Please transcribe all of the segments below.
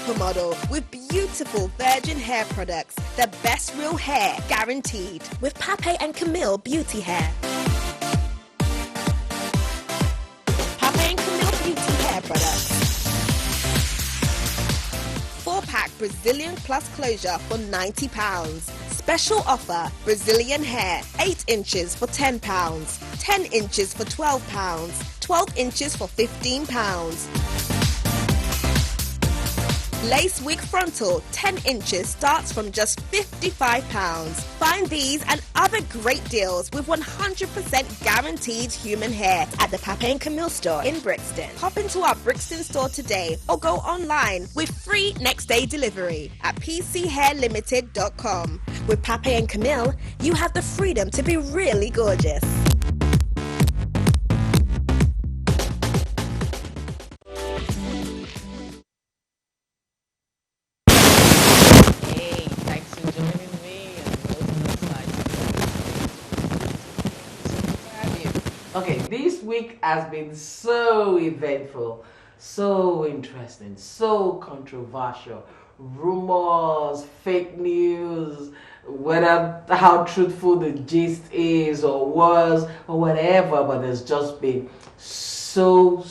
supermodel with beautiful virgin hair products. The best real hair guaranteed with Pape and Camille Beauty Hair. Pape and Camille Beauty Hair products. 4-pack Brazilian Plus closure for £90. Special offer, Brazilian hair, 8 inches for £10, 10 inches for £12, 12 inches for £15. Lace wig frontal, 10 inches starts from just £55. Find these and other great deals with 100% guaranteed human hair at the Pape and Camille store in Brixton. Hop into our Brixton store today or go online with free next day delivery at pchairlimited.com. With Pape and Camille, you have the freedom to be really gorgeous. Okay, this week has been so eventful, so interesting, so controversial. Rumors, fake news, how truthful the gist is or was or whatever, but there's just been so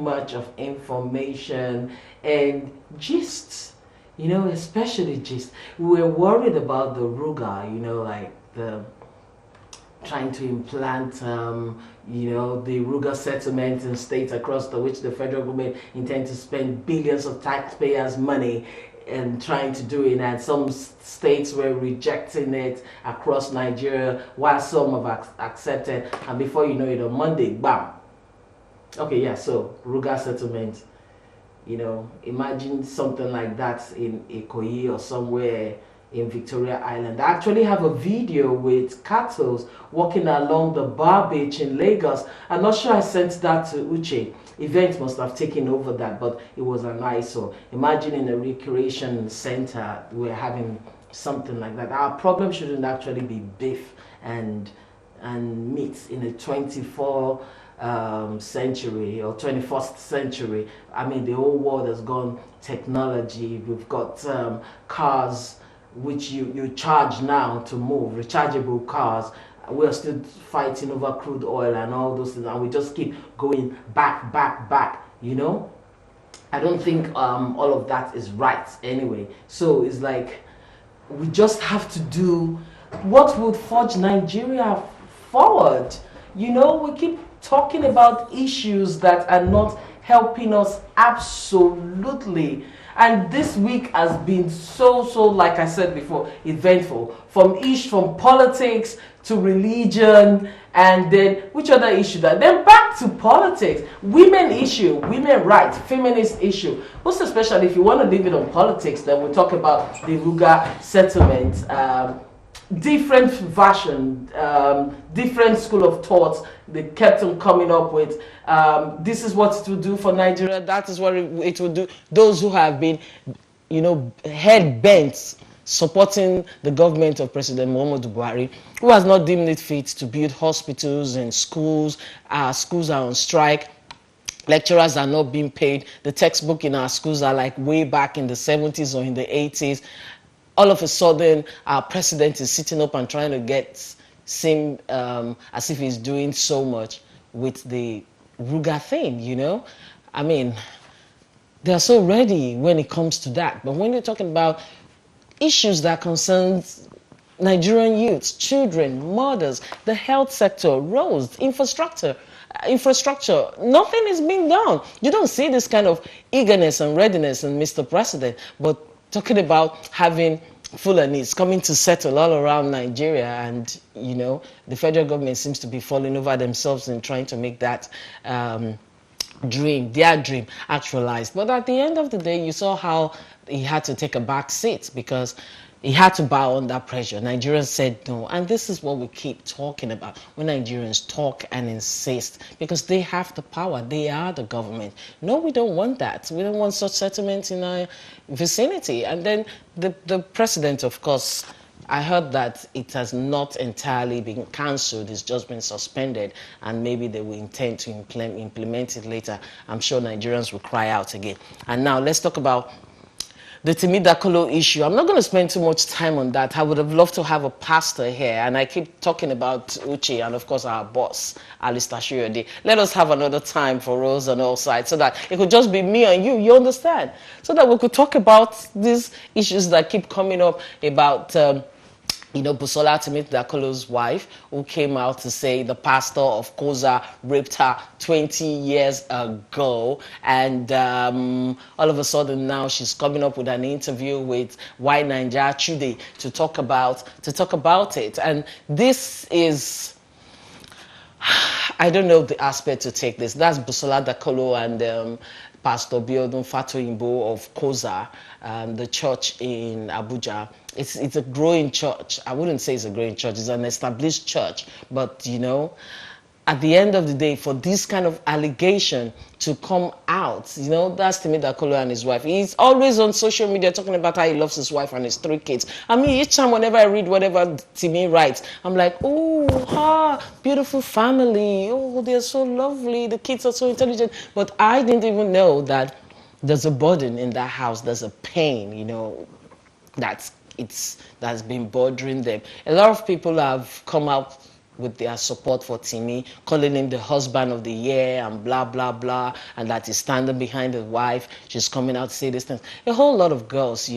much of information and gist, especially gist. We were worried about the Ruga, like the trying to implant, the Ruga settlement in states across which the federal government intends to spend billions of taxpayers' money and trying to do it, and some states were rejecting it across Nigeria, while some have accepted, and before you know it, on Monday, bam. Okay, yeah, so Ruga settlement, imagine something like that in Ikoyi or somewhere in Victoria Island. I actually have a video with cattle walking along the bar beach in Lagos. I'm not sure I sent that to Uche. Event must have taken over that, but it was an eyesore. Imagine in a recreation center we're having something like that. Our problem shouldn't actually be beef and meat in the 24th century or 21st century. I mean, the whole world has gone technology. We've got cars which you charge now to move, rechargeable cars. We're still fighting over crude oil and all those things, and we just keep going back. I don't think all of that is right anyway. So it's like we just have to do what would forge Nigeria forward. We keep talking about issues that are not helping us absolutely. And this week has been so, like I said before, eventful. From politics to religion, and then which other issue that? Then back to politics. Women issue, women rights, feminist issue. Most especially if you want to leave it on politics, then we'll talk about the Ruga settlement. Different version, different school of thoughts. They kept on coming up with, this is what it will do for Nigeria, that is what it will do. Those who have been, head bent supporting the government of President Muhammadu Buhari, who has not deemed it fit to build hospitals and schools. Schools are on strike. Lecturers are not being paid. The textbook in our schools are like way back in the 70s or in the 80s. All of a sudden, our president is sitting up and trying to seem as if he's doing so much with the Ruga thing, I mean, they're so ready when it comes to that. But when you're talking about issues that concern Nigerian youths, children, mothers, the health sector, roads, infrastructure, nothing is being done. You don't see this kind of eagerness and readiness in Mr. President, but talking about having Fulanis coming to settle all around Nigeria, and the federal government seems to be falling over themselves in trying to make that their dream actualized. But at the end of the day, you saw how he had to take a back seat because he had to bow under pressure. Nigerians said no, and this is what we keep talking about when Nigerians talk and insist, because they have the power, they are the government. No, we don't want that. We don't want such settlements in our vicinity. And then the president, of course, I heard that it has not entirely been cancelled, it's just been suspended, and maybe they will intend to implement it later. I'm sure Nigerians will cry out again. And now let's talk about the Timidakolo issue. I'm not going to spend too much time on that. I would have loved to have a pastor here, and I keep talking about Uche and, of course, our boss, Alistair Shuyode. Let us have another time for Roseonallsides so that it could just be me and you understand? So that we could talk about these issues that keep coming up about... Busola Timidakolo's wife, who came out to say the pastor of Koza raped her 20 years ago, and all of a sudden now she's coming up with an interview with Why Naija Chude to talk about it. And this is, I don't know the aspect to take this. That's Busola Dakolo and Pastor Biodun Fatoyinbo of Koza, the church in Abuja. It's a growing church. I wouldn't say it's a growing church. It's an established church. But, at the end of the day, for this kind of allegation to come out, that's Timidakolo and his wife. He's always on social media talking about how he loves his wife and his 3 kids. I mean, each time whenever I read whatever Timi writes, I'm like, oh, beautiful family. Oh, they're so lovely. The kids are so intelligent. But I didn't even know that there's a burden in that house. There's a pain, that's been bothering them. A lot of people have come out with their support for Timi, calling him the husband of the year and blah, blah, blah, and that he's standing behind his wife. She's coming out to say these things. A whole lot of girls,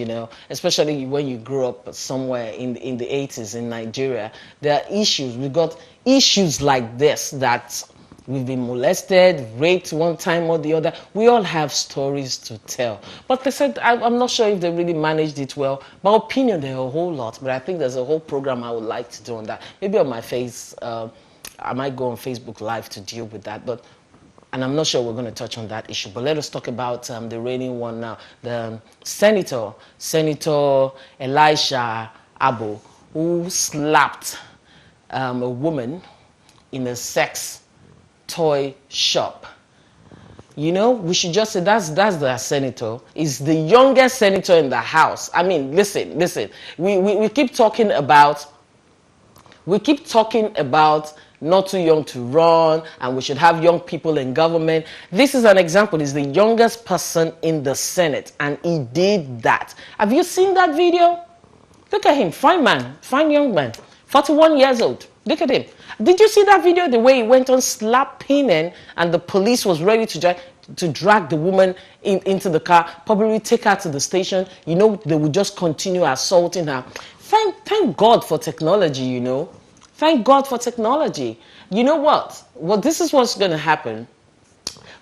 especially when you grew up somewhere in the 80s in Nigeria, there are issues. We got issues like this that we've been molested, raped one time or the other. We all have stories to tell. But they said, I'm not sure if they really managed it well. My opinion, there are a whole lot, but I think there's a whole program I would like to do on that. Maybe on my face, I might go on Facebook Live to deal with that. And I'm not sure we're going to touch on that issue. But let us talk about the reigning one now. The Senator Elisha Abo, who slapped a woman in a sex toy shop. We should just say that's the senator. He's the youngest senator in the house. I mean, listen. We keep talking about not too young to run, and we should have young people in government. This is an example. He's the youngest person in the Senate, and he did that. Have you seen that video? Look at him, fine young man, 41 years old. Look at him. Did you see that video, the way he went on slapping and the police was ready to drag the woman into the car, probably take her to the station? They would just continue assaulting her. Thank God for technology, Thank God for technology. You know what? Well, this is what's going to happen.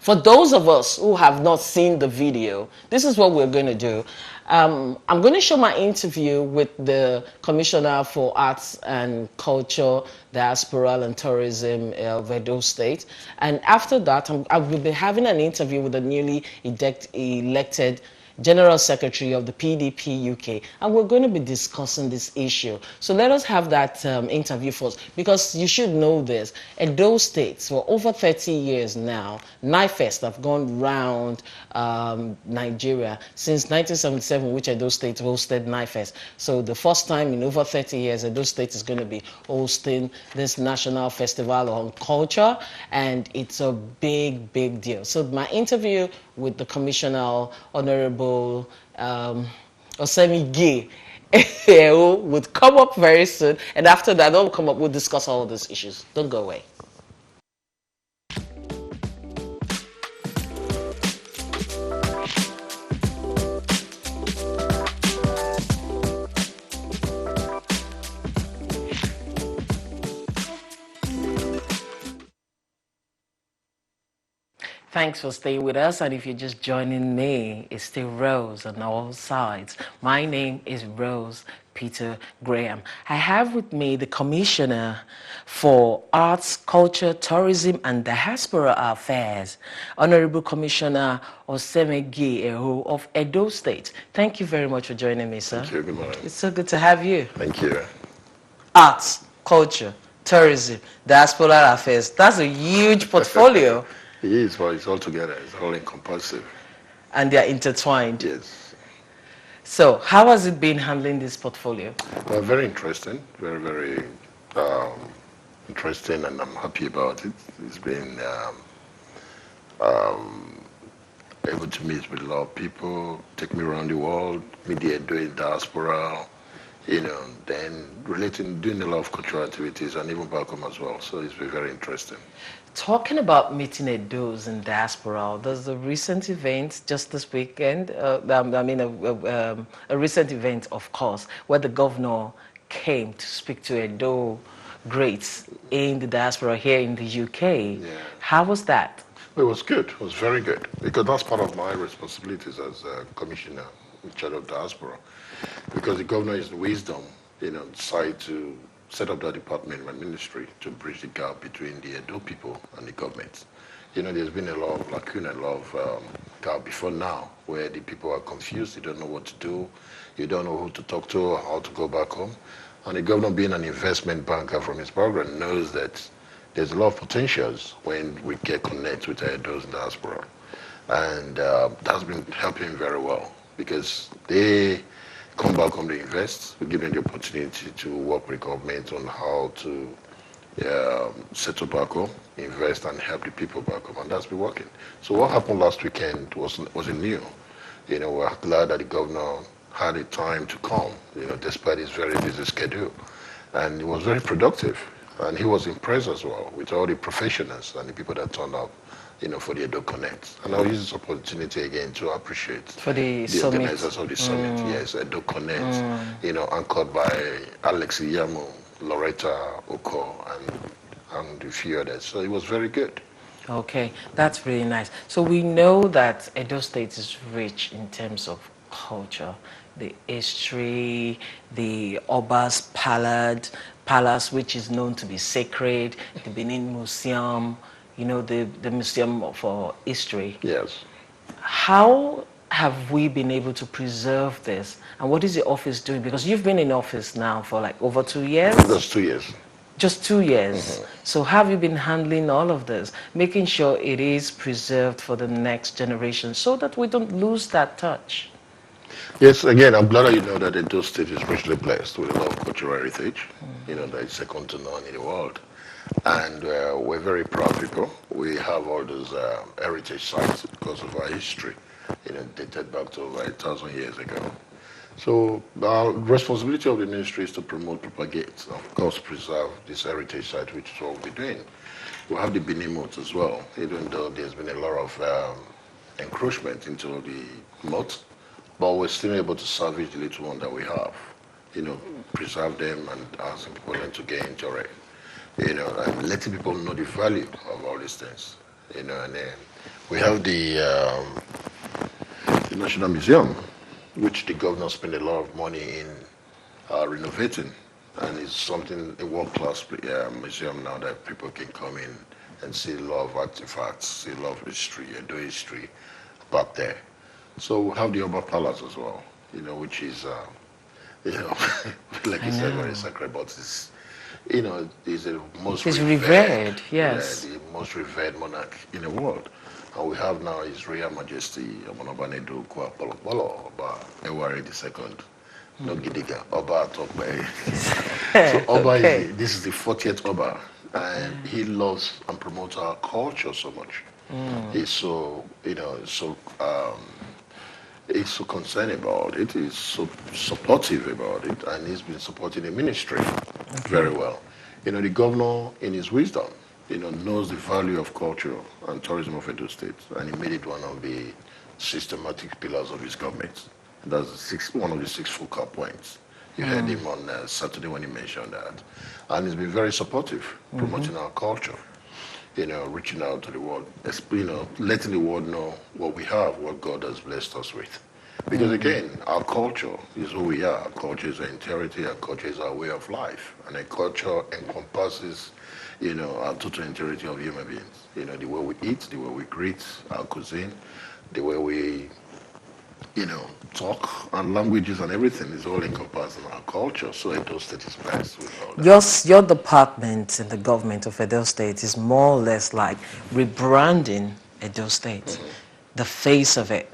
For those of us who have not seen the video, this is what we're going to do. I'm going to show my interview with the Commissioner for Arts and Culture, Diaspora and Tourism of Edo State. And after that, I will be having an interview with the newly elected General Secretary of the PDP UK, and we're going to be discussing this issue. So let us have that interview first, because you should know this. Edo State, for over 30 years now, NIFEST have gone round Nigeria since 1977, which Edo State hosted NIFEST. So the first time in over 30 years, Edo State is going to be hosting this National Festival on Culture, and it's a big, big deal. So my interview with the Commissioner, Honorable Osemi Gay, would come up very soon. And after that, they'll come up, we'll discuss all of these issues. Don't go away. Thanks for staying with us, and if you're just joining me, it's still Rose on all sides. My name is Rose Peter Graham. I have with me the Commissioner for Arts, Culture, Tourism and Diaspora Affairs, Honorable Commissioner Osemegi Eho of Edo State. Thank you very much for joining me, sir. Thank you. Good morning. It's so good to have you. Thank you. Arts, Culture, Tourism, Diaspora Affairs. That's a huge portfolio. It is, but it's all together. It's all encompassive. And they're intertwined. Yes. So, how has it been handling this portfolio? Very interesting. Very, very interesting, and I'm happy about it. It's been able to meet with a lot of people, take me around the world, meet the Edo diaspora, then doing a lot of cultural activities and even back home as well. So it's been very interesting. Talking about meeting Edos in diaspora, there's a recent event just this weekend, a recent event, of course, where the governor came to speak to Edo greats in the diaspora here in the UK. Yeah. How was that? It was good. It was very good because that's part of my responsibilities as a commissioner in charge of diaspora. Because the governor is wisdom, decided to set up that department in my ministry to bridge the gap between the Edo people and the government. There's been a lot of lacuna, a lot of gap before now, where the people are confused, they don't know what to do, you don't know who to talk to or how to go back home. And the governor, being an investment banker from his background, knows that there's a lot of potentials when we get connected with Edo's in diaspora. And that's been helping very well because they come back home to invest. We give them the opportunity to work with government on how to settle back home, invest and help the people back home, and that's been working. So what happened last weekend wasn't new. We're glad that the governor had the time to come, despite his very busy schedule. And it was very productive. And he was impressed as well with all the professionals and the people that turned up, for the Edo Connect. And I'll use this opportunity again to appreciate For the summit. organizers of the summit. Yes, Edo Connect, anchored by Alex Iyamo, Loretta Oko, and a few others. So it was very good. Okay, that's really nice. So we know that Edo State is rich in terms of culture, the history, the Oba's Palace, which is known to be sacred, the Benin Museum, the Museum for History. Yes. How have we been able to preserve this? And what is the office doing? Because you've been in office now for like over 2 years? Just 2 years. Just 2 years. So have you been handling all of this, making sure it is preserved for the next generation so that we don't lose that touch? Yes, again, I'm glad that you know that Edo State is richly blessed with a lot of cultural heritage, that is second to none in the world. And we're very proud people. We have all those heritage sites because of our history, dated back to over 1,000 years ago. So our responsibility of the ministry is to promote, propagate, of course, preserve this heritage site, which is what we'll be doing. We have the Benin moat as well, even though there's been a lot of encroachment into the moat, but we're still able to salvage the little one that we have, preserve them and asking people then to get into it, and letting people know the value of all these things, and then we have the National Museum, which the governor spent a lot of money in renovating, and it's something, a world-class museum now that people can come in and see a lot of artifacts, see a lot of history, Edo history back there. So we have the Oba Palace as well, which is, like you said, very sacred, but it's, is the most revered, yes. The most revered monarch in the world. And we have now His Royal Majesty Omonobanedo Kwapolopolo, Oba Ewari II, no Gidiga, Oba Tokbe. So Oba this is the 40th Oba, and he loves and promotes our culture so much. He's so, he's so concerned about it, he's so supportive about it, and he's been supporting the ministry very well. The governor, in his wisdom, knows the value of culture and tourism of Edo State, and he made it one of the systematic pillars of his government. That's one of the 6 focal points. You heard him on Saturday when he mentioned that. And he's been very supportive, promoting our culture, reaching out to the world, letting the world know what we have, what God has blessed us with. Because again, our culture is who we are. Our culture is our integrity, our culture is our way of life. And a culture encompasses, our total integrity of human beings. The way we eat, the way we greet, our cuisine, the way we, talk, and languages and everything is all encompassed in our culture. So Edo State is blessed with all that. Your department in the government of Edo State is more or less like rebranding Edo State, the face of it.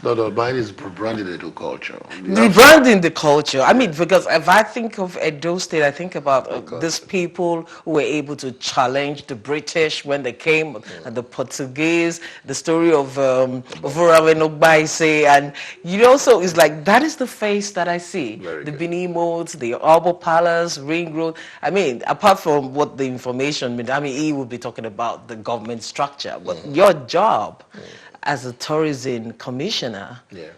No, no, mine is branded into culture. Rebranding the culture. I mean, because if I think of Edo State, I think about these people who were able to challenge the British when they came, and the Portuguese, the story of Vurawe Nogbaise, and so it's like that is the face that I see. Very The good. Bini Modes, the Arbor Palace, Ring Road. I mean, apart from what the information means, I mean, he will be talking about the government structure, but your job as a tourism commissioner, Yeah.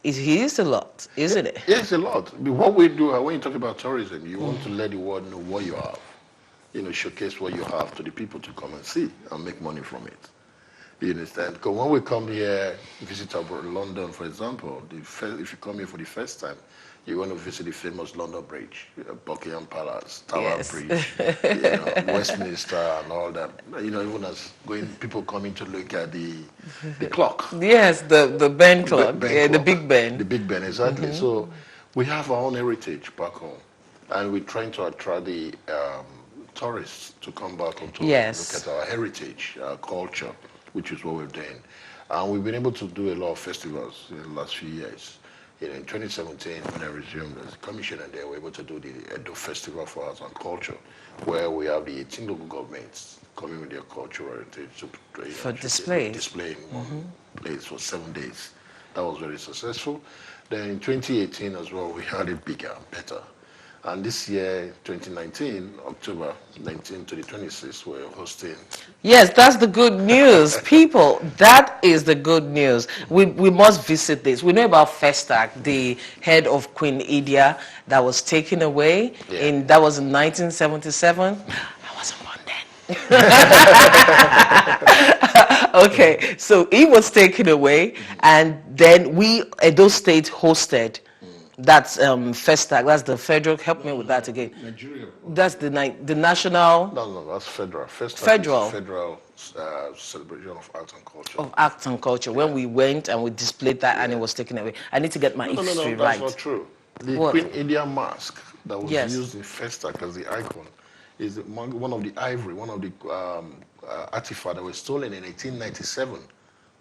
he is a lot, isn't it? Yes, a lot. But what we do, when you talk about tourism, you want to let the world know what you have. Showcase what you have to the people to come and see and make money from it. You understand? Because when we come here, visit London, for example, if you come here for the first time, you're going to visit the famous London Bridge, Buckingham Palace, Tower Yes. Bridge, Westminster, and all that. Even as people coming to look at the clock. Yes, the Ben clock, Ben the clock. Big Ben. The Big Ben, exactly. So we have our own heritage back home, and we're trying to attract the tourists to come back and to Yes. look at our heritage, our culture, which is what we're doing. And we've been able to do a lot of festivals in the last few years. In 2017, when I resumed as a commissioner there, we were able to do the Edo Festival for Arts and Culture, where we have the 18 local governments coming with their cultural heritage For display. display in one place for 7 days. That was very successful. Then in 2018 as well, we had it bigger and better. And this year, 2019, October 19 to the 26th, we're hosting. Yes, that's the good news. People, that is the good news. We must visit this. We know about Festac, the head of Queen Idia that was taken away. Yeah. That was in 1977. I wasn't born then. Okay, so he was taken away, and then Edo State hosted. That's Festac. That's the federal. Help me with that again. Nigeria. That's the national. No, that's federal. Federal. Federal celebration of arts and culture. Of arts and culture. When we went and we displayed that, and it was taken away. I need to get my history No, right. that's not true. The What? Queen India mask that was Yes. used in Festac as the icon is one of the ivory, one of the artifacts that was stolen in 1897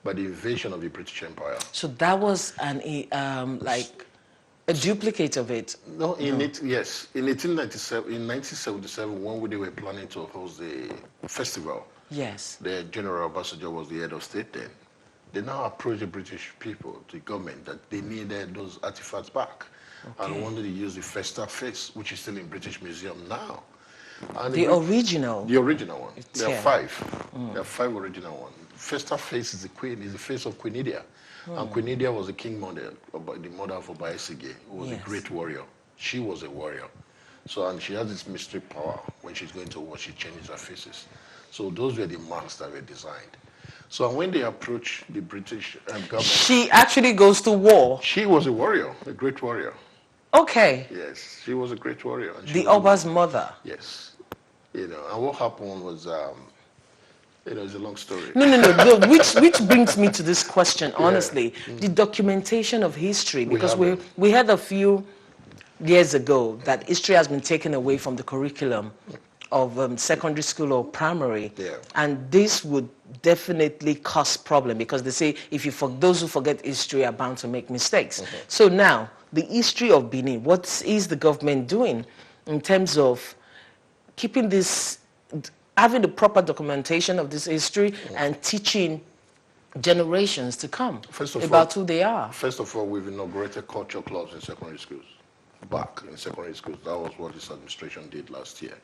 by the invasion of the British Empire. So that was like a duplicate of it. No, yes. In 1977, when they were planning to host the festival, Yes. the General Ambassador was the head of state then. They now approached the British people, the government, that they needed those artifacts back. And wanted to use the Festac face, which is still in British Museum now. And The original. The original one. There here. are 5. There are 5 original ones. Festac face is the face of Queen Idia. And Queen Idia was the king mother, the mother of Obaisige, who was a great warrior. She was a warrior. So, and she has this mystery power. When she's going to war, she changes her faces. So those were the marks that were designed. So when they approached the British government, She actually goes to war. she was a warrior, a great warrior. Okay. Yes, she was a great warrior. And she The was Oba's mother. Yes. And what happened was, it's a long story. No. Which brings me to this question, honestly. The documentation of history, because we had a few years ago that history has been taken away from the curriculum of secondary school or primary. Yeah. And this would definitely cause problem because they say those who forget history are bound to make mistakes. So now, the history of Benin, what is the government doing in terms of keeping this, having the proper documentation of this history and teaching generations to come about who they are? First of all, we've inaugurated culture clubs in secondary schools. Back in secondary schools, that was what this administration did last year.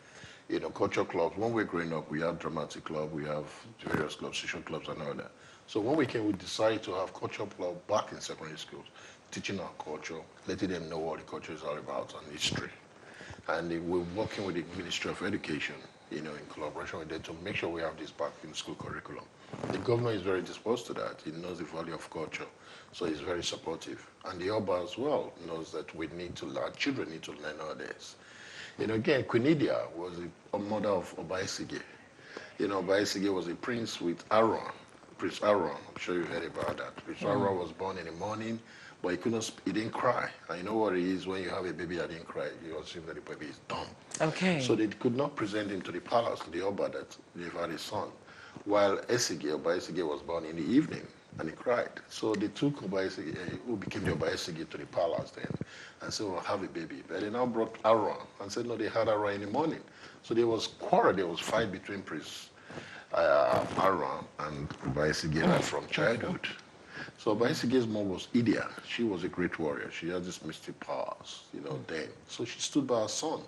Culture clubs, when we're growing up, we have dramatic club, we have various clubs, social clubs and all that. So when we decided to have culture club back in secondary schools, teaching our culture, letting them know what the culture is all about and history. And we're working with the Ministry of Education, in collaboration with them to make sure we have this back in school curriculum. The governor is very disposed to that. He knows the value of culture, so he's very supportive. And the Oba as well knows that our children need to learn all this. Again, Queen Idia was a mother of Obaisige. Obaisige was a prince with Aaron. Prince Aaron, I'm sure you heard about that. Prince Aaron was born in the morning, but he didn't cry. And you know what it is when you have a baby that didn't cry, you assume that the baby is dumb. Okay. So they could not present him to the palace, to the Oba, that they've had a son. While Obaisige was born in the evening. And he cried. So they took Obaisege, who became the Obaisege, to the palace then, and said, we'll have a baby. But they now brought Aaron and said, no, they had Aaron in the morning. So there was quarrel, there was fight between Prince Aaron and Obaisege from childhood. So Obaisege's mom was Idia. She was a great warrior. She had these mystic powers, then. So she stood by her son,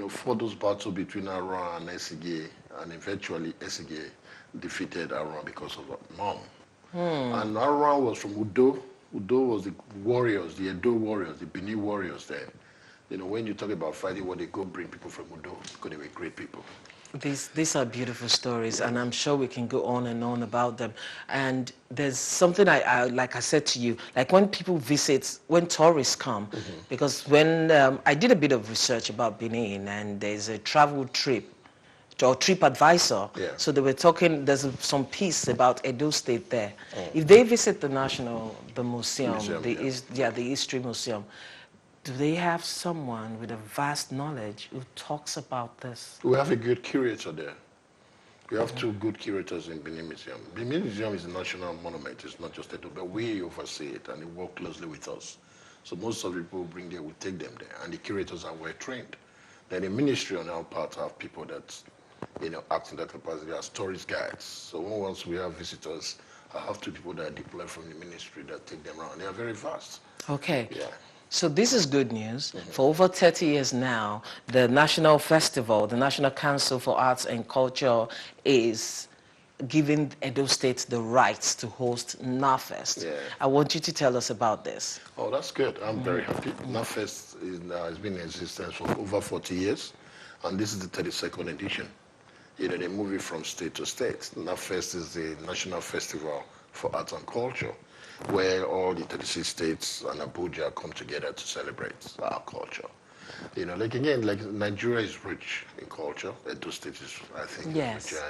fought those battles between Aaron and Esege, and eventually Esege defeated Aaron because of her mom. And Aaron was from Udo. Udo was the warriors, the Edo warriors, the Benin warriors there. When you talk about fighting, what they go bring people from Udo, because they were great people. These are beautiful stories, and I'm sure we can go on and on about them. And there's something like I said to you, like when people visit, when tourists come, because when I did a bit of research about Benin, and there's a travel trip or trip advisor. Yeah. So they were talking, there's some piece about Edo State there. If they visit the museum, the History Museum, do they have someone with a vast knowledge who talks about this? We have a good curator there. We have two good curators in Benin Museum. Benin Museum is a national monument. It's not just Edo, but we oversee it, and they work closely with us. So most of the people who bring there, we take them there, and the curators are well trained. Then the ministry on our part have people that, act in that capacity as tourist guides. So once we have visitors, I have two people that are deployed from the ministry that take them around. They are very fast. Okay. Yeah. So this is good news. For over 30 years now, the National Festival, the National Council for Arts and Culture is giving Edo State the rights to host NAFest. Yeah. I want you to tell us about this. Oh, that's good. I'm very happy. NAFest has been in existence for over 40 years, and this is the 32nd edition. They move it from state to state. NAFest is the National Festival for Arts and Culture, where all the 36 states and Abuja come together to celebrate our culture. Like Nigeria is rich in culture. Edo State is, I think, yes. rich.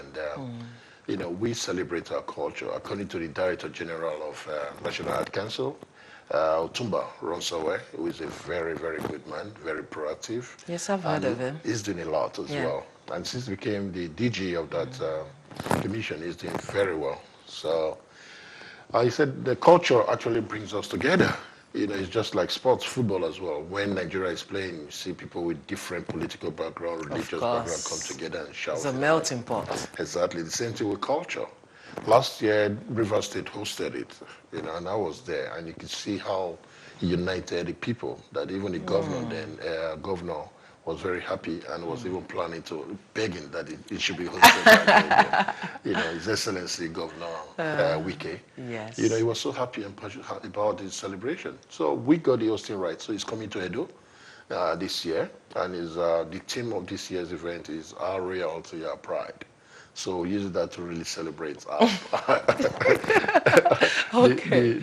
And, we celebrate our culture. According to the Director General of National Art Council, Otumba Ronsawe, who is a very, very good man, very proactive. Yes, I've heard of him. He's doing a lot as well. And since he became the DG of that commission, he's doing very well. So he said the culture actually brings us together. It's just like sports, football as well. When Nigeria is playing, you see people with different political background, religious background come together and shout. It's a melting pot. Exactly. The same thing with culture. Last year, River State hosted it, and I was there, and you could see how he united the people, that even the governor was very happy and was even planning to, begging that it should be hosted by His Excellency Governor Wike. Yes. He was so happy and passionate about this celebration. So we got the hosting right. So he's coming to Edo this year, and the theme of this year's event is Our Royalty, Our Pride. So we use that to really celebrate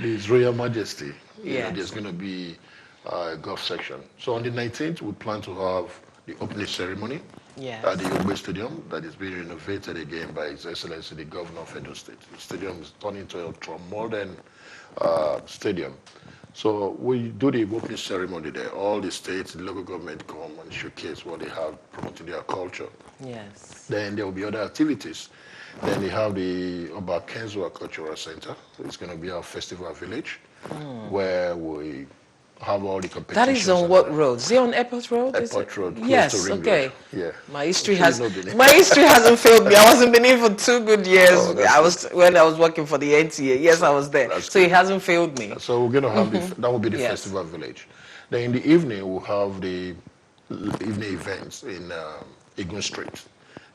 His Royal Majesty. Yes. There's going to be a golf section. So on the 19th, we plan to have the opening ceremony at the Ogbe Stadium that is being renovated again by His Excellency the Governor of Edo State. The stadium is turning into a ultra-modern stadium. So we do the opening ceremony there. All the states, the local government come and showcase what they have, promoting their culture. Yes. Then there will be other activities. Then they have the Oba Kenzua Cultural Center. It's going to be our festival village, where we have all the competitions. That is on what road? Is it on Airport Road? Airport Road, close yes, to Ring okay. Road. Yeah. My history hasn't failed me. I wasn't Benin for 2 good years. When I was working for the NTA. Yes, I was there. So it hasn't failed me. So we're going to have that will be the festival village. Then in the evening we'll have the evening events in Igun Street.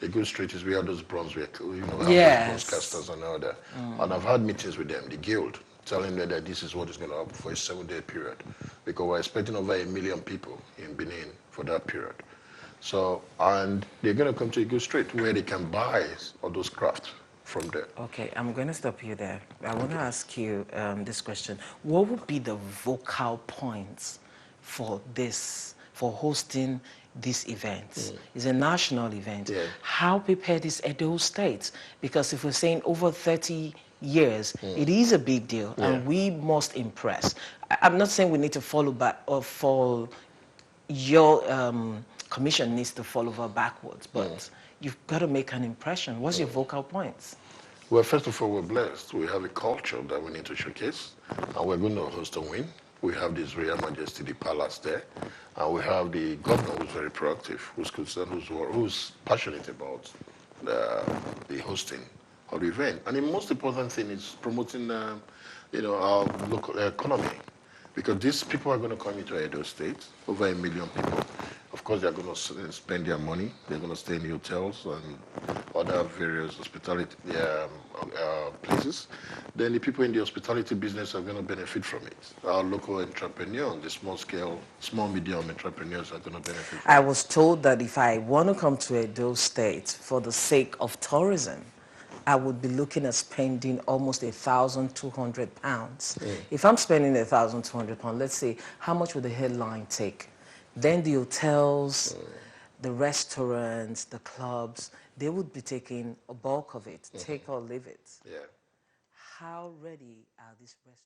Igun Street is where those Brunswick, broadcasters and all that. And I've had meetings with them, the guild, telling them that this is what is going to happen for a 7-day period, because we're expecting over 1 million people in Benin for that period. So, and they're going to come to Eagle Street where they can buy all those crafts from there. Okay, I'm going to stop you there. I want to ask you this question. What would be the vocal points for hosting this event? It's a national event. Yeah. How prepared is Edo State? Because if we're saying over 30 years, it is a big deal, and we must impress. I'm not saying we need to follow back or fall. Your commission needs to follow backwards, but you've got to make an impression. What's your vocal points? Well, first of all, we're blessed. We have a culture that we need to showcase, and we're going to host a win. We have this Royal Majesty, the palace there, and we have the governor who's very proactive, who's concerned, who's passionate about the hosting of the event. And the most important thing is promoting, our local economy, because these people are going to come into Edo State, over 1 million people. Of course, they're going to spend their money. They're going to stay in hotels and other various hospitality places. Then the people in the hospitality business are going to benefit from it. Our local entrepreneurs, the small, medium entrepreneurs are going to benefit from it. I was told that if I want to come to Edo State for the sake of tourism, I would be looking at spending almost £1,200. If I'm spending £1,200, let's say, how much would the headline take? Then the hotels, the restaurants, the clubs, they would be taking a bulk of it, take or leave it. Yeah. How ready are these restaurants?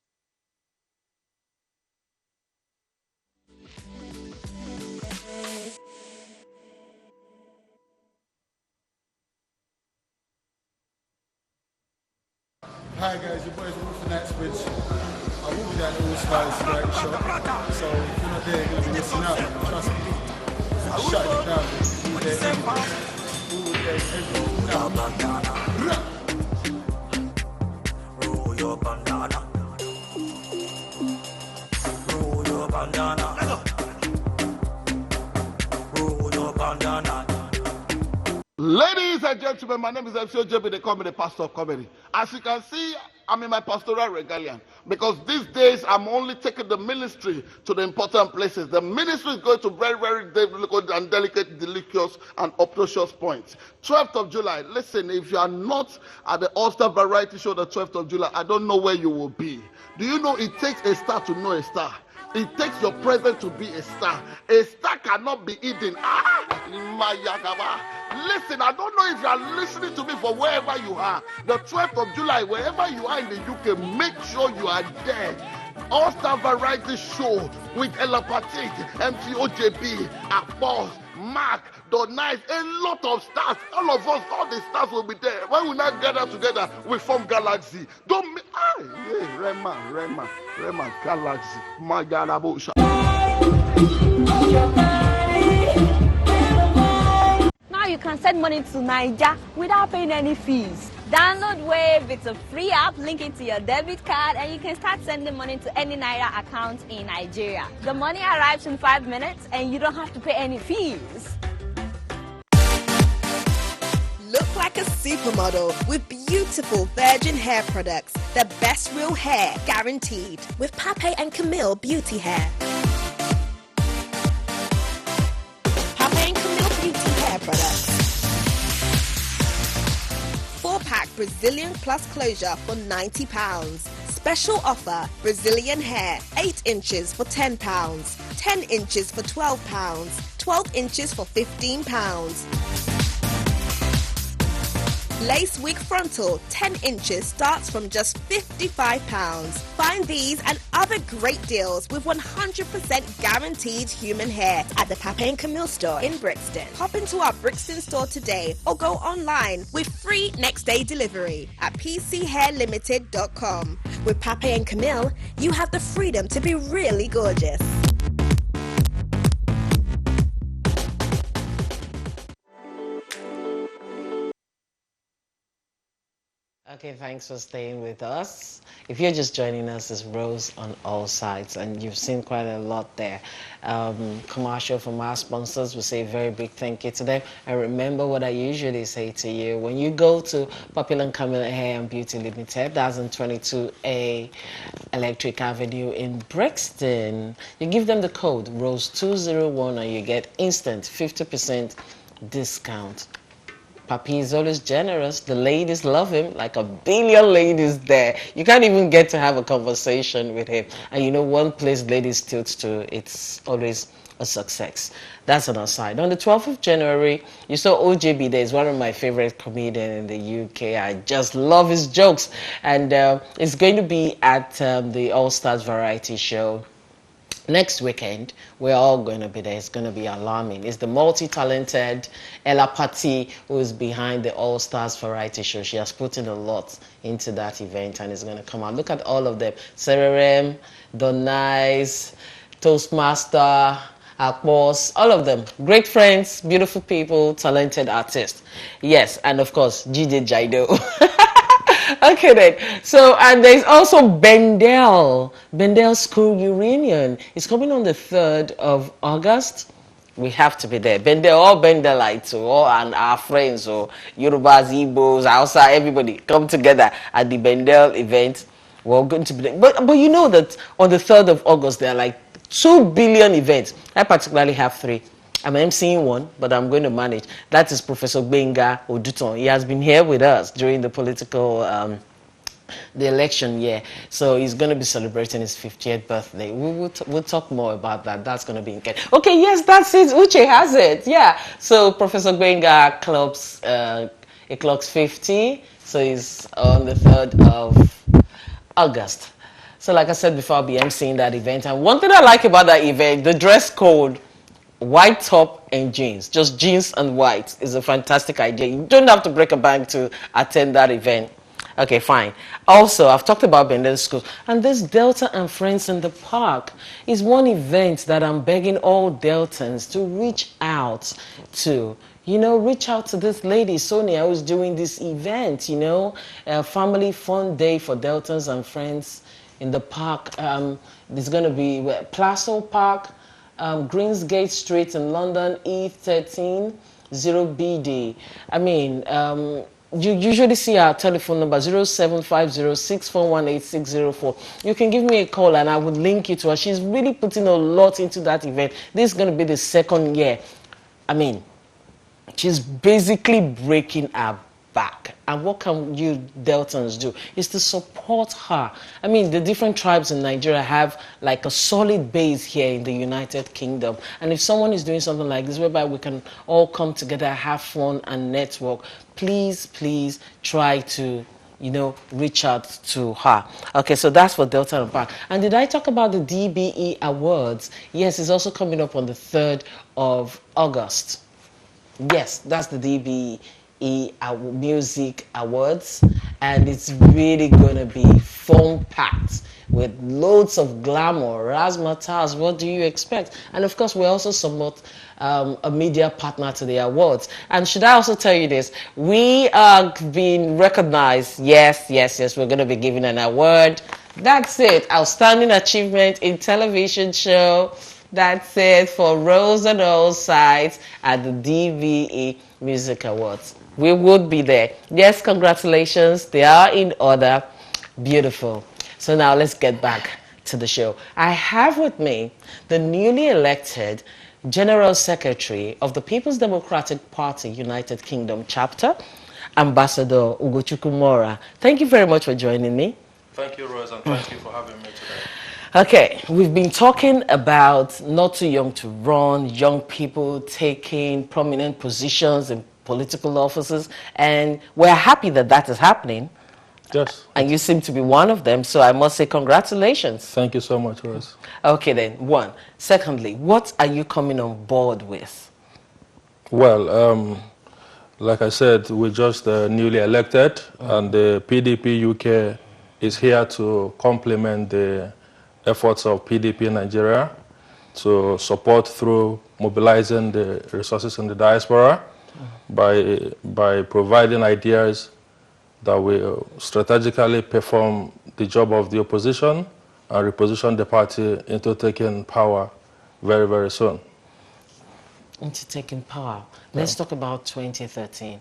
Hi guys, your boys Wolf and Axbridge. I will be at Roseonallsides variety show. So if you're not there, you're going to be missing out, man. Trust me. I'm shutting it down, man. All there, everything. Roll your bandana. Roll your bandana. Roll your bandana. Ladies and gentlemen, my name is MC OJB. They call me the pastor of comedy. As you can see, I'm in my pastoral regalian because these days I'm only taking the ministry to the important places. The ministry is going to very, very difficult and delicate, delicious, and obnoxious points. 12th of July, listen, if you are not at the All-Star Variety Show the 12th of July, I don't know where you will be. Do you know it takes a star to know a star? It takes your presence to be a star. A star cannot be hidden. Listen, I don't know if you are listening to me from wherever you are. The 12th of July, wherever you are in the UK, make sure you are there. All-Star Variety Show with Ella Patik, MC OJB, Akbos, Mark, Donais, a lot of stars. All of us, all the stars will be there. When we now gather together, we form Galaxy. Don't me. Yeah, Rema, Galaxy. My God, Now you can send money to Niger without paying any fees. Download Wave, it's a free app, link it to your debit card, and you can start sending money to any Naira account in Nigeria. The money arrives in 5 minutes and you don't have to pay any fees. Look like a supermodel with beautiful virgin hair products. The best real hair guaranteed with Pape and Camille Beauty Hair. Pape and Camille Beauty Hair products. 4-pack Brazilian Plus closure for £90. Special offer, Brazilian hair, 8 inches for £10, 10 inches for £12, 12 inches for £15. Lace wig frontal, 10 inches starts from just £55. Find these and other great deals with 100% guaranteed human hair at the Pape and Camille store in Brixton. Hop into our Brixton store today or go online with free next day delivery at pchairlimited.com. With Pape and Camille, you have the freedom to be really gorgeous. Okay, thanks for staying with us. If you're just joining us, it's Rose on all sides, and you've seen quite a lot there. Commercial from our sponsors, we say a very big thank you to them. And remember what I usually say to you, when you go to Popular Camilla Hair and Beauty Limited, that's on 22A Electric Avenue in Brixton, you give them the code ROSE201 and you get instant 50% discount. Papi is always generous. The ladies love him, like a billion ladies there. You can't even get to have a conversation with him. And you know, one place ladies tilt to, it's always a success. That's an aside. On the 12th of January, you saw OJB there. He's one of my favorite comedians in the UK. I just love his jokes. And it's going to be at the All Stars Variety Show next weekend, we're all going to be there. It's going to be alarming. It's the multi-talented Ella Patti who is behind the All Stars variety show. She has put in a lot into that event and it's going to come out. Look at all of them. Sererem, Don Nice, Toastmaster, Akbos, all of them. Great friends, beautiful people, talented artists. Yes, and of course, GJ Jaido. Okay then. So, and there's also Bendel School Reunion. It's coming on the 3rd of August. We have to be there. Bendel, all Bendelites, all and our friends, or Yorubas, Igbos, Hausa, everybody come together at the Bendel event. We're going to be there. But you know that on the 3rd of August, there are like 2 billion events. I particularly have 3. I'm emceeing one, but I'm going to manage. That is Professor Benga Oduton. He has been here with us during the political, the election year. So he's going to be celebrating his 50th birthday. We'll talk more about that. That's going to be in Kenya. Okay, yes, that's it. Uche has it. Yeah. So Professor Benga clocks 50. So he's on the 3rd of August. So like I said before, I'll be emceeing that event. And one thing I like about that event, the dress code, white top and jeans, just jeans and white is a fantastic idea. You don't have to break a bank to attend that event. Okay, fine. Also, I've talked about Bendel School, and this Delta and Friends in the Park is one event that I'm begging all Deltans to reach out to. You know, reach out to this lady, Sonia, who's doing this event, you know, a family fun day for Deltans and Friends in the park. There's going to be Plasto Park, Greensgate Street in London, E13 0BD. I mean, you usually see our telephone number 0750641860. You can give me a call and I would link you to her. She's really putting a lot into that event. This is going to be the 2nd year. I mean, she's basically breaking our back. And what can you Deltans do? Is to support her. I mean, the different tribes in Nigeria have like a solid base here in the United Kingdom. And if someone is doing something like this, whereby we can all come together, have fun and network, please, please try to, you know, reach out to her. Okay, so that's for Delta and Park. And did I talk about the DBE Awards? Yes, it's also coming up on the 3rd of August. Yes, that's the DBE Music Awards, and it's really going to be fun-packed with loads of glamour, razzmatazz. What do you expect? And of course, we also somewhat a media partner to the awards. And should I also tell you this? We are being recognized. Yes, we're going to be giving an award. That's it. Outstanding Achievement in Television Show. That's it for Roseonallsides at the DBE Music Awards. We would be there. Yes, congratulations. They are in order. Beautiful. So now let's get back to the show. I have with me the newly elected General Secretary of the People's Democratic Party United Kingdom chapter, Ambassador Ugochukwu Mora. Thank you very much for joining me. Thank you, Rose, and thank you for having me today. Okay, we've been talking about not too young to run, young people taking prominent positions in political offices, and we're happy that that is happening. Yes. And you seem to be one of them, so I must say congratulations. Thank you so much, Rose. Okay then, one. Secondly, what are you coming on board with? Well, like I said, we're just newly elected, and the PDP UK is here to complement the efforts of PDP Nigeria to support through mobilizing the resources in the diaspora by providing ideas that will strategically perform the job of the opposition and reposition the party into taking power very, very soon. Into taking power. Let's talk about 2013.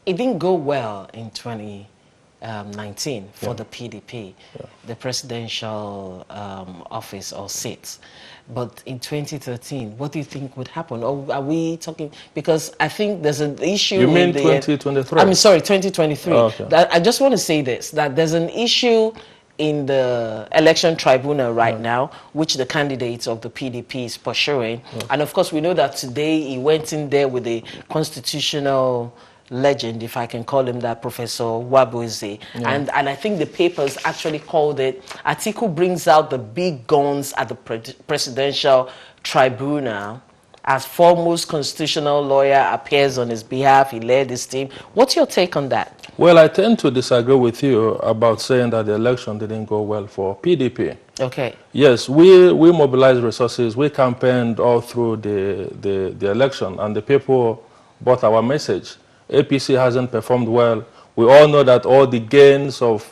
It didn't go well in 2019 for the PDP, the presidential office or seats. But in 2013, what do you think would happen? Or are we talking, because I think there's an issue. You mean 2023? I mean, sorry, 2023. Oh, okay. I just want to say this, that there's an issue in the election tribunal right now, which the candidates of the PDP is pursuing. And of course, we know that today he went in there with a constitutional legend, if I can call him that, Professor Wabueze. Yeah. And I think the papers actually called it, Atiku brings out the big guns at the presidential tribunal. As foremost constitutional lawyer appears on his behalf, he led his team. What's your take on that? Well, I tend to disagree with you about saying that the election didn't go well for PDP. Okay. Yes, we mobilized resources. We campaigned all through the election, and the people bought our message. APC hasn't performed well. We all know that all the gains of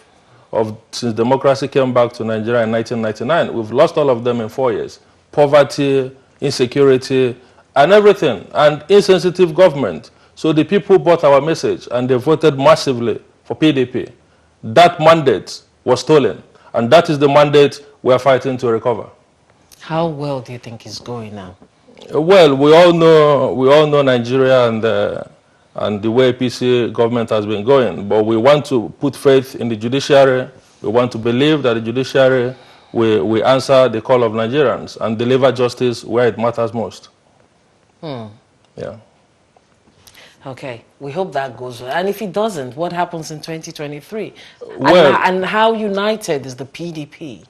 since democracy came back to Nigeria in 1999, we've lost all of them in 4 years. Poverty, insecurity, and everything, and insensitive government. So the people bought our message, and they voted massively for PDP. That mandate was stolen, and that is the mandate we are fighting to recover. How well do you think it's going now? Well, we all know Nigeria and the way APC government has been going, but we want to put faith in the judiciary. We want to believe that the judiciary will answer the call of Nigerians and deliver justice where it matters most. Yeah. Okay, we hope that goes well. And if it doesn't, what happens in 2023? Well, and how united is the PDP?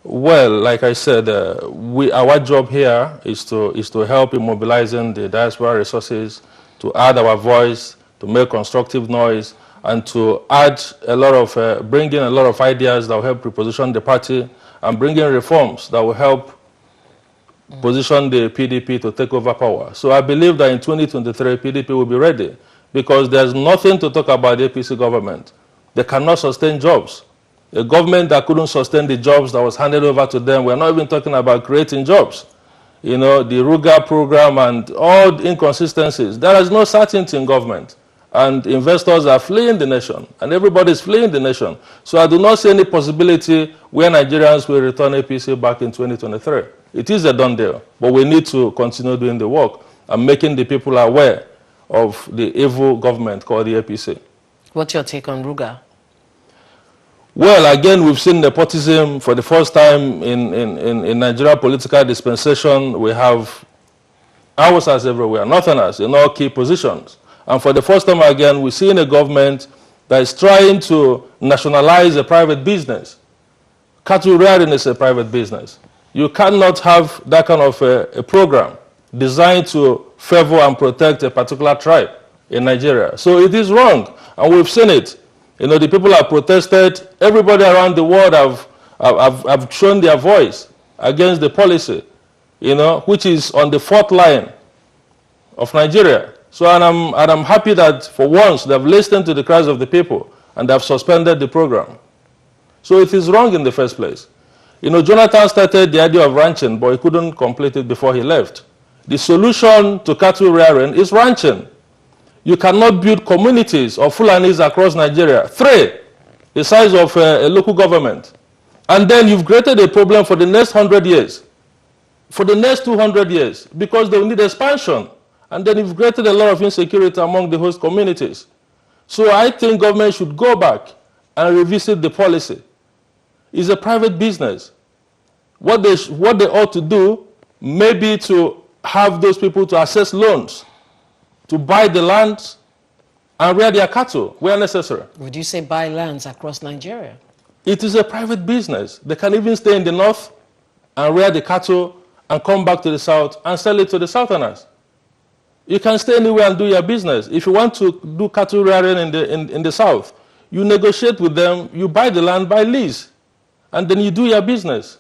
Well, like I said, our job here is to help in mobilizing the diaspora resources, to add our voice, to make constructive noise, and to add a lot of, bring in a lot of ideas that will help reposition the party, and bring in reforms that will help position the PDP to take over power. So I believe that in 2023, PDP will be ready, because there's nothing to talk about the APC government. They cannot sustain jobs. A government that couldn't sustain the jobs that was handed over to them, we're not even talking about creating jobs. You know, the Ruga program and all the inconsistencies. There is no certainty in government. And investors are fleeing the nation, and everybody is fleeing the nation. So I do not see any possibility where Nigerians will return APC back in 2023. It is a done deal, but we need to continue doing the work and making the people aware of the evil government called the APC. What's your take on Ruga? Well, again, we've seen nepotism for the first time in Nigeria political dispensation. We have Hausas everywhere, Northerners in all key positions. And for the first time again, we're seeing a government that is trying to nationalize a private business. Cattle rearing is a private business. You cannot have that kind of a program designed to favor and protect a particular tribe in Nigeria. So it is wrong, and we've seen it. You know, the people have protested. Everybody around the world have shown their voice against the policy, you know, which is on the fourth line of Nigeria. So, and I'm happy that for once they've listened to the cries of the people and they've suspended the program. So it is wrong in the first place. You know, Jonathan started the idea of ranching, but he couldn't complete it before he left. The solution to cattle rearing is ranching. You cannot build communities of Fulanis across Nigeria, 3, the size of a local government. And then you've created a problem for the next 100 years, for the next 200 years, because they will need expansion. And then you've created a lot of insecurity among the host communities. So I think government should go back and revisit the policy. It's a private business. What they ought to do may be to have those people to access loans, to buy the land and rear their cattle where necessary. Would you say buy lands across Nigeria? It is a private business. They can even stay in the north and rear the cattle and come back to the south and sell it to the southerners. You can stay anywhere and do your business. If you want to do cattle rearing in the south, you negotiate with them, you buy the land by lease, and then you do your business.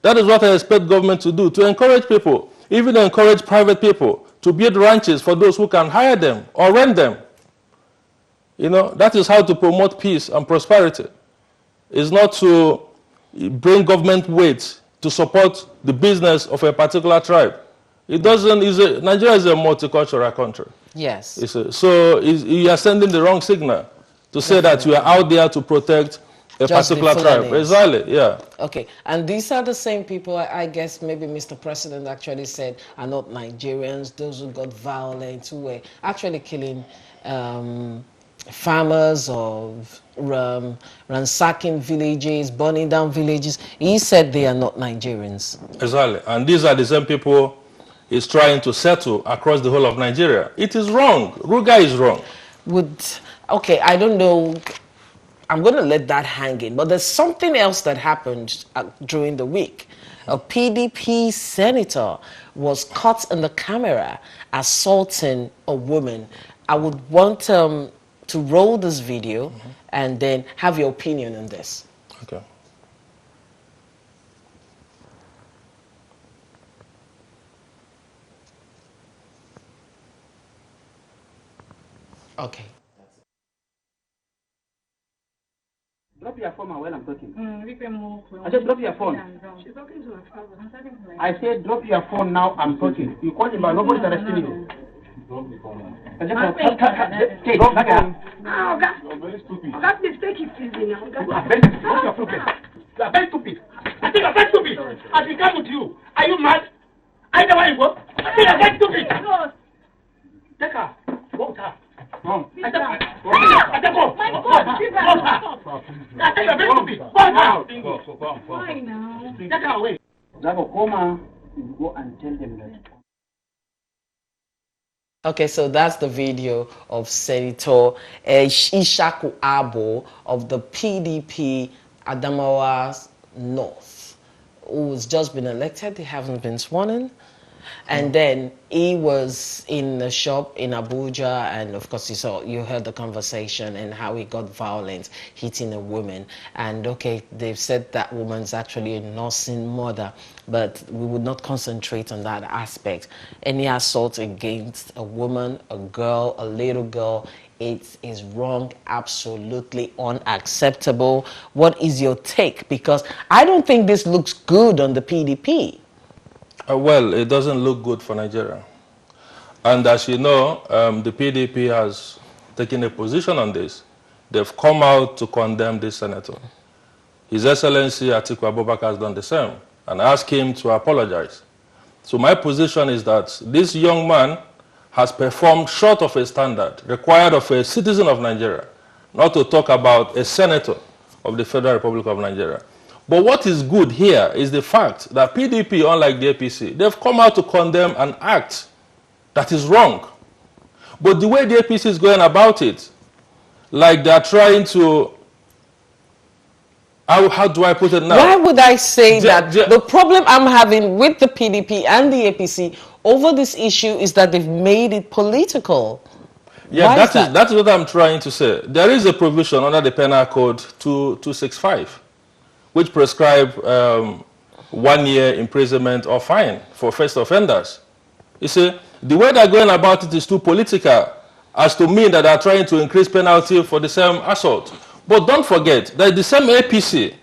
That is what I expect government to do, to encourage people, even encourage private people to build ranches for those who can hire them or rent them. You know, that is how to promote peace and prosperity. It's not to bring government weight to support the business of a particular tribe. It doesn't, Nigeria is a multicultural country. Yes. So you are sending the wrong signal to say that you are out there to protect a particular tribe. Exactly, yeah. Okay, and these are the same people, I guess maybe Mr. President actually said, are not Nigerians, those who got violent, who were actually killing farmers or ransacking villages, burning down villages. He said they are not Nigerians. Exactly, and these are the same people he's trying to settle across the whole of Nigeria. It is wrong. Ruga is wrong. Okay, I don't know. I'm going to let that hang in. But there's something else that happened during the week. A PDP senator was caught in the camera assaulting a woman. I would want to roll this video and then have your opinion on this. Okay. Okay. Drop your phone while I'm talking. I said drop your phone. She's talking to her father. I'm talking to her. I said drop your phone now. I'm talking. You call him, but nobody's arresting you. Drop the phone. Take drop that. You're very stupid. Please take it easy now. Drop your phone. You are very stupid. I think you're very stupid. I've become with you. Are you mad? I know where you go. I think you're very stupid. Take her. Go with her. No. I said go. My God. I think you're very stupid. Go. Why now? Take her away. Zago, Koma, you go and tell them that. Okay, so that's the video of Senator Ishaku Abo of the PDP Adamawa North, who's just been elected. They haven't been sworn in. And then he was in a shop in Abuja, and of course you heard the conversation and how he got violent, hitting a woman. And okay, they've said that woman's actually a nursing mother, but we would not concentrate on that aspect. Any assault against a woman, a girl, a little girl, it is wrong, absolutely unacceptable. What is your take? Because I don't think this looks good on the PDP. Well, it doesn't look good for Nigeria. And as you know, the PDP has taken a position on this. They've come out to condemn this senator. His Excellency Atiku Abubakar has done the same and asked him to apologize. So my position is that this young man has performed short of a standard required of a citizen of Nigeria, not to talk about a senator of the Federal Republic of Nigeria. But what is good here is the fact that PDP, unlike the APC, they've come out to condemn an act that is wrong. But the way the APC is going about it, like they're trying to, how do I put it now? Why would I say that? The problem I'm having with the PDP and the APC over this issue is that they've made it political. Yeah, that's what I'm trying to say. There is a provision under the Penal Code 265, which prescribe 1 year imprisonment or fine for first offenders. You see, the way they're going about it is too political, as to mean that they're trying to increase penalty for the same assault. But don't forget that the same APC,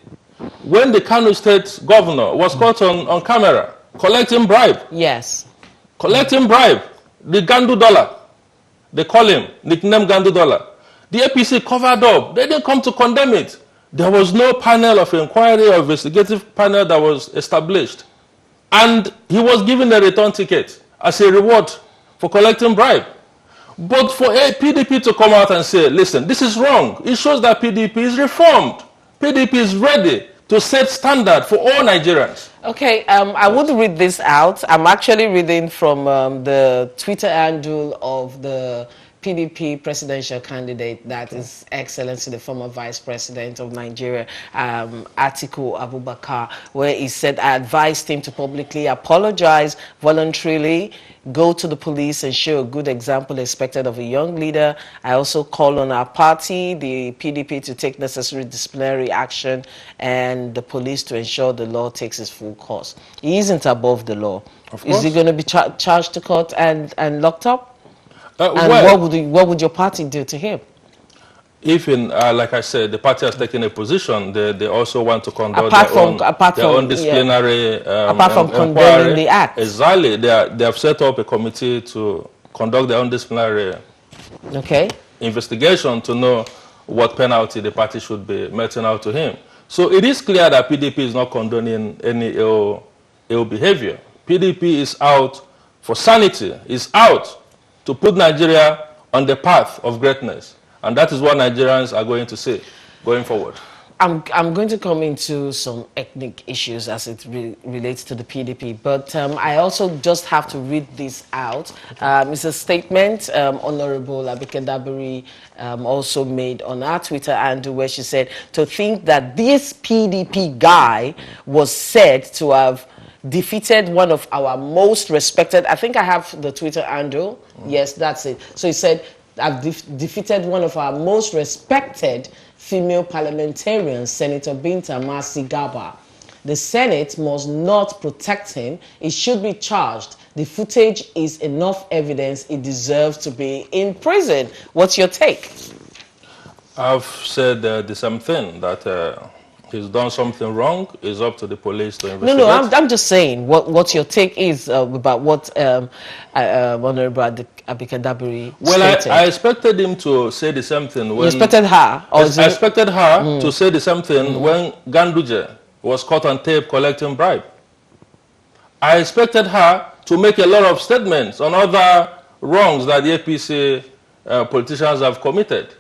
when the Kano State governor was caught on camera collecting bribe. Yes. Collecting bribe, the Gandu dollar. They call him, nickname Gandu dollar. The APC covered up. They didn't come to condemn it. There was no panel of inquiry or investigative panel that was established. And he was given a return ticket as a reward for collecting bribe. But for a PDP to come out and say, listen, this is wrong, it shows that PDP is reformed. PDP is ready to set standard for all Nigerians. Okay, I would read this out. I'm actually reading from the Twitter handle of the PDP presidential candidate, that is Excellency, the former Vice President of Nigeria, Atiku Abubakar, where he said, I advised him to publicly apologize voluntarily, go to the police and show a good example expected of a young leader. I also call on our party, the PDP, to take necessary disciplinary action and the police to ensure the law takes its full course. He isn't above the law. Is he going to be charged to court and locked up? And well, what would your party do to him? If, like I said, the party has taken a position, they also want to conduct their own disciplinary apart from condemning the act. Exactly. They have set up a committee to conduct their own disciplinary investigation to know what penalty the party should be meting out to him. So it is clear that PDP is not condoning any ill behavior. PDP is out for sanity, is out to put Nigeria on the path of greatness. And that is what Nigerians are going to see going forward. I'm going to come into some ethnic issues as it relates to the PDP, but I also just have to read this out. It's a statement Honorable Abike Dabiri also made on her Twitter handle, where she said, to think that this PDP guy was said to have defeated one of our most respected, I think I have the Twitter handle, yes, that's it. So he said, I've defeated one of our most respected female parliamentarians, Senator Binta Masi Gaba. The Senate must not protect him. He should be charged. The footage is enough evidence. He deserves to be in prison. What's your take? I've said the same thing, that he's done something wrong. It's up to the police to investigate. No, I'm just saying what your take is about what Honorable Abike Dabiri stated. I expected him to say the same thing. You expected her? I expected her to say the same thing when Ganduje was caught on tape collecting bribe. I expected her to make a lot of statements on other wrongs that the APC politicians have committed.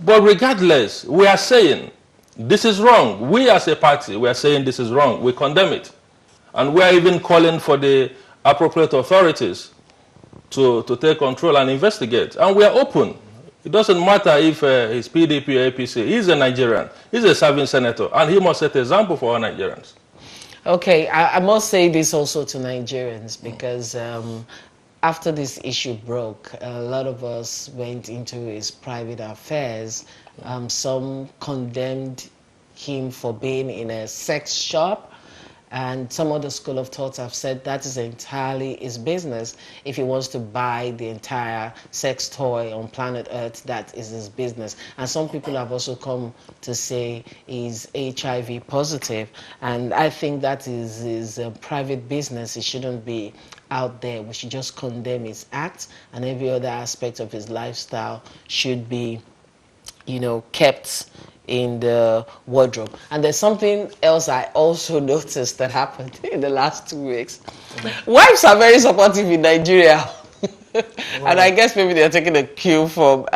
But regardless, we are saying this is wrong. We as a party, we are saying this is wrong. We condemn it. And we are even calling for the appropriate authorities to take control and investigate. And we are open. It doesn't matter if he's PDP or APC. He's a Nigerian. He's a serving senator. And he must set an example for all Nigerians. Okay, I must say this also to Nigerians, because after this issue broke, a lot of us went into his private affairs. Some condemned him for being in a sex shop, and some other school of thought have said that is entirely his business. If he wants to buy the entire sex toy on planet Earth, that is his business. And some people have also come to say he's HIV positive, and I think that is his private business. It shouldn't be out there. We should just condemn his act, and every other aspect of his lifestyle should be, kept in the wardrobe. And there's something else I also noticed that happened in the last 2 weeks. Wives are very supportive in Nigeria. And I guess maybe they're taking a cue from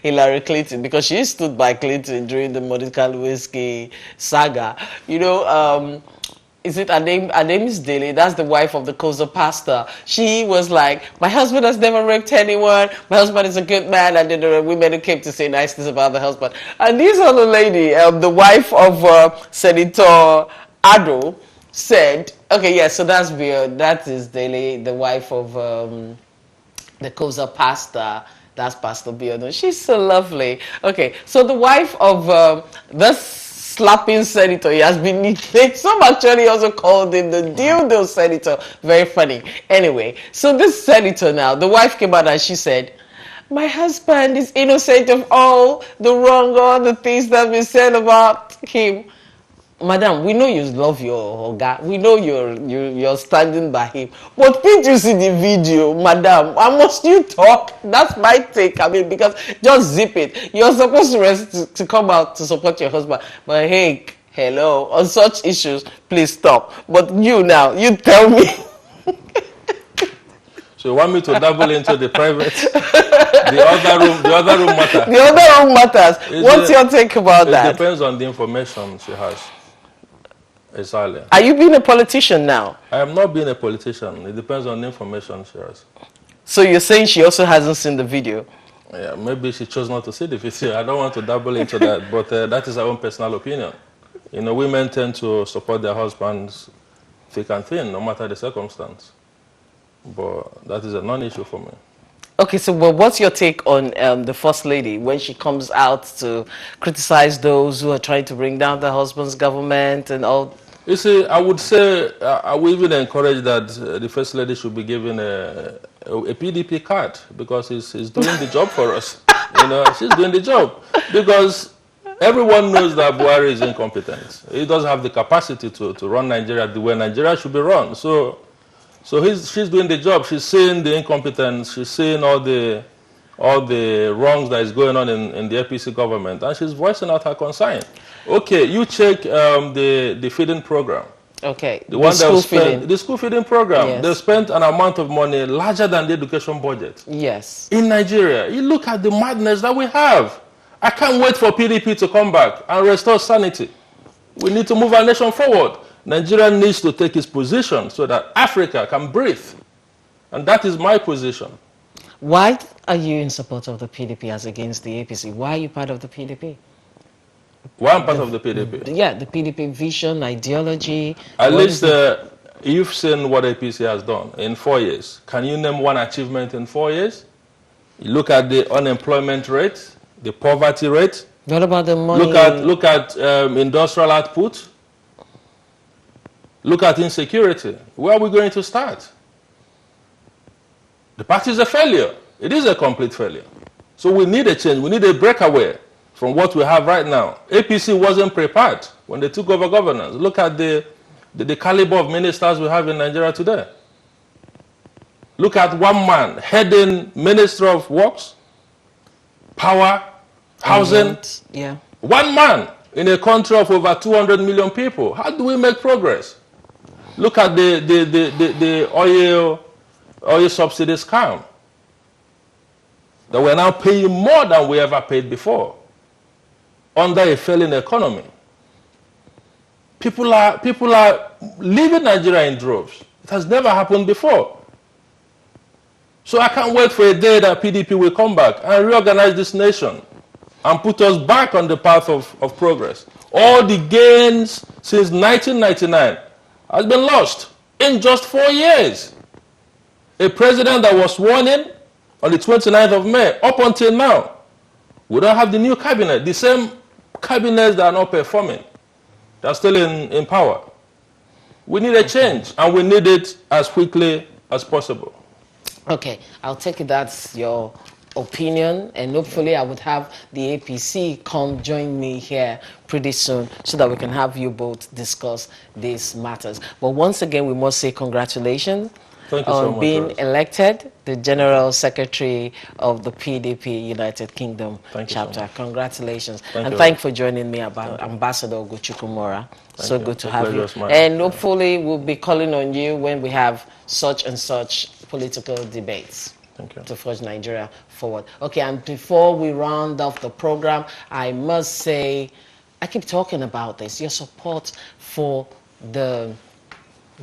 Hillary Clinton, because she stood by Clinton during the Monica Lewinsky saga. Is it her name? Her name is Daly. That's the wife of the Koza pastor. She was like, my husband has never raped anyone. My husband is a good man. And then there were women who came to say nice things about the husband. And this other lady, the wife of Senator Ado, said, okay, yeah, so that's weird. That is Daly, the wife of the Koza pastor. That's Pastor Biono. She's so lovely. Okay, so the wife of this slapping senator, he has been nicknamed. Some actually also called him the dildo senator. Very funny. Anyway, so this senator now, the wife came out and she said, my husband is innocent of all the wrong, all the things that have been said about him. Madam, we know you love your Oga. We know you're standing by him. But did you see the video, madam? Why must you talk? That's my take. I mean, because just zip it. You're supposed to come out to support your husband. But hey, hello, on such issues, please stop. But you now, you tell me. So you want me to double into the private? The other room matters. The other room matters. What's your take about that? It depends on the information she has. Exactly. Are you being a politician now? I am not being a politician. It depends on the information she has. So you're saying she also hasn't seen the video? Yeah, maybe she chose not to see the video. I don't want to double into that, but that is her own personal opinion. Women tend to support their husbands thick and thin, no matter the circumstance. But that is a non-issue for me. Okay, so what's your take on the First Lady when she comes out to criticize those who are trying to bring down the husband's government and all? You see, I would say, I would even encourage that the First Lady should be given a PDP card, because he's doing the job for us. She's doing the job. Because everyone knows that Buhari is incompetent. He doesn't have the capacity to run Nigeria the way Nigeria should be run. So she's doing the job. She's seeing the incompetence. She's seeing all the wrongs that is going on in the APC government, and she's voicing out her concern. Okay, you check the feeding program. Okay, the school feeding program. Yes. They spent an amount of money larger than the education budget. Yes. In Nigeria, you look at the madness that we have. I can't wait for PDP to come back and restore sanity. We need to move our nation forward. Nigeria needs to take its position so that Africa can breathe. And that is my position. Why are you in support of the PDP as against the APC? Why are you part of the PDP? Why I'm part of the PDP? Yeah, the PDP vision, ideology. At least you've seen what APC has done in 4 years. Can you name one achievement in 4 years? You look at the unemployment rate, the poverty rate. What about the money? Look at industrial output. Look at insecurity. Where are we going to start? The party is a failure. It is a complete failure. So we need a change. We need a breakaway from what we have right now. APC wasn't prepared when they took over governance. Look at the caliber of ministers we have in Nigeria today. Look at one man heading Ministry of Works, Power, Housing. Yeah. One man in a country of over 200 million people. How do we make progress? Look at the oil subsidy scam. That we're now paying more than we ever paid before under a failing economy. People are leaving Nigeria in droves. It has never happened before. So I can't wait for a day that PDP will come back and reorganize this nation and put us back on the path of progress. All the gains since 1999 has been lost in just 4 years. A president that was sworn in on the 29th of May, up until now, we don't have the new cabinet. The same cabinets that are not performing, they're still in power. We need a change, and we need it as quickly as possible. Okay, I'll take it that's your opinion, and hopefully I would have the APC come join me here pretty soon so that we can have you both discuss these matters. But once again, we must say congratulations on being elected the General Secretary of the PDP United Kingdom chapter. Congratulations. And thank you for joining me, Ambassador Ogochukwumora. So good to have you. And hopefully we'll be calling on you when we have such and such political debates to forge Nigeria forward. Okay, and before we round off the program, I must say, I keep talking about this, your support for the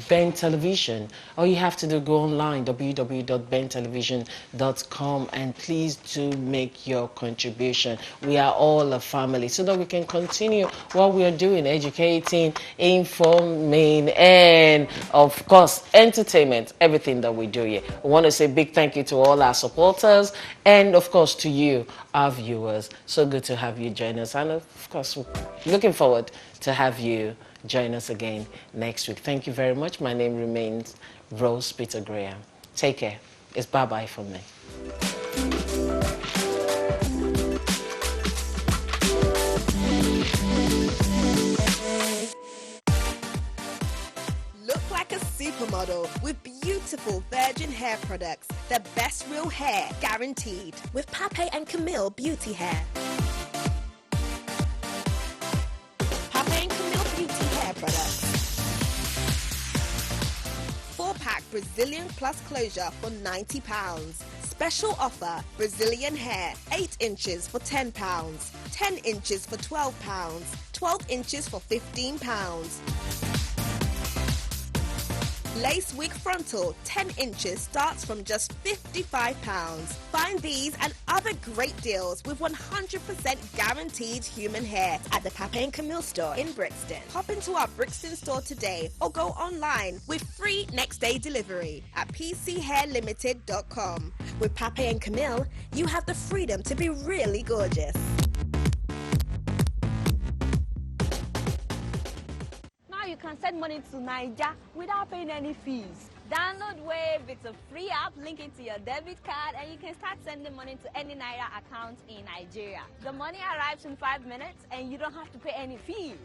Ben Television. All you have to do, go online, www.bentelevision.com, and please do make your contribution. We are all a family, so that we can continue what we are doing, educating, informing, and of course, entertainment, everything that we do here. We want to say a big thank you to all our supporters, and of course to you, our viewers. So good to have you join us, and of course, looking forward to have you join us again next week. Thank you very much. My name remains Rose Peter Graham. Take care. It's bye-bye from me. Look like a supermodel with beautiful virgin hair products. The best real hair guaranteed with Pape and Camille Beauty Hair. Pape and Camille Beauty Hair products. 4-pack Brazilian Plus Closure for £90. Special offer, Brazilian hair, 8 inches for £10, 10 inches for £12, 12 inches for £15. Lace wig frontal, 10 inches starts from just £55. Find these and other great deals with 100% guaranteed human hair at the Pape and Camille store in Brixton. Hop into our Brixton store today or go online with free next day delivery at pchairlimited.com. With Pape and Camille, you have the freedom to be really gorgeous. You can send money to Niger without paying any fees. Download Wave. It's a free app. Link it to your debit card and you can start sending money to any Naira account in Nigeria. The money arrives in 5 minutes and you don't have to pay any fees.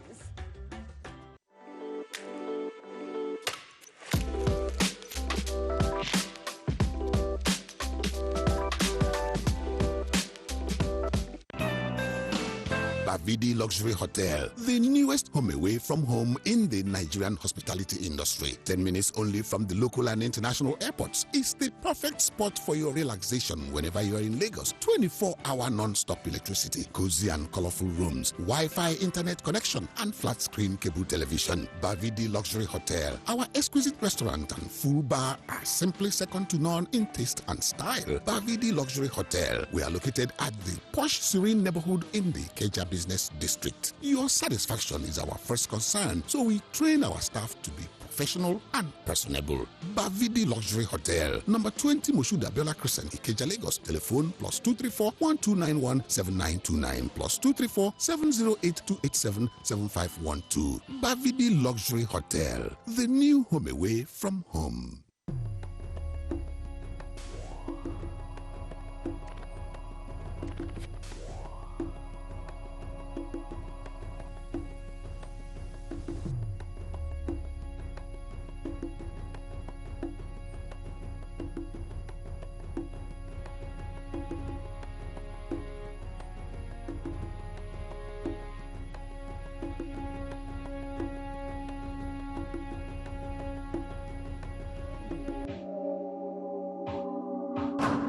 Bavidi Luxury Hotel, the newest home away from home in the Nigerian hospitality industry. 10 minutes only from the local and international airports. It's the perfect spot for your relaxation whenever you are in Lagos. 24-hour non-stop electricity, cozy and colorful rooms, Wi-Fi internet connection, and flat screen cable television. Bavidi Luxury Hotel. Our exquisite restaurant and full bar are simply second to none in taste and style. Bavidi Luxury Hotel. We are located at the posh, serene neighborhood in the Keja Business District. Your satisfaction is our first concern, so we train our staff to be professional and personable. Bavidi Luxury Hotel, number 20 Moshuda Biola Crescent, Ikeja, Lagos. Telephone +234 1291 7929 +234 708 287 7512. Bavidi Luxury Hotel, the new home away from home.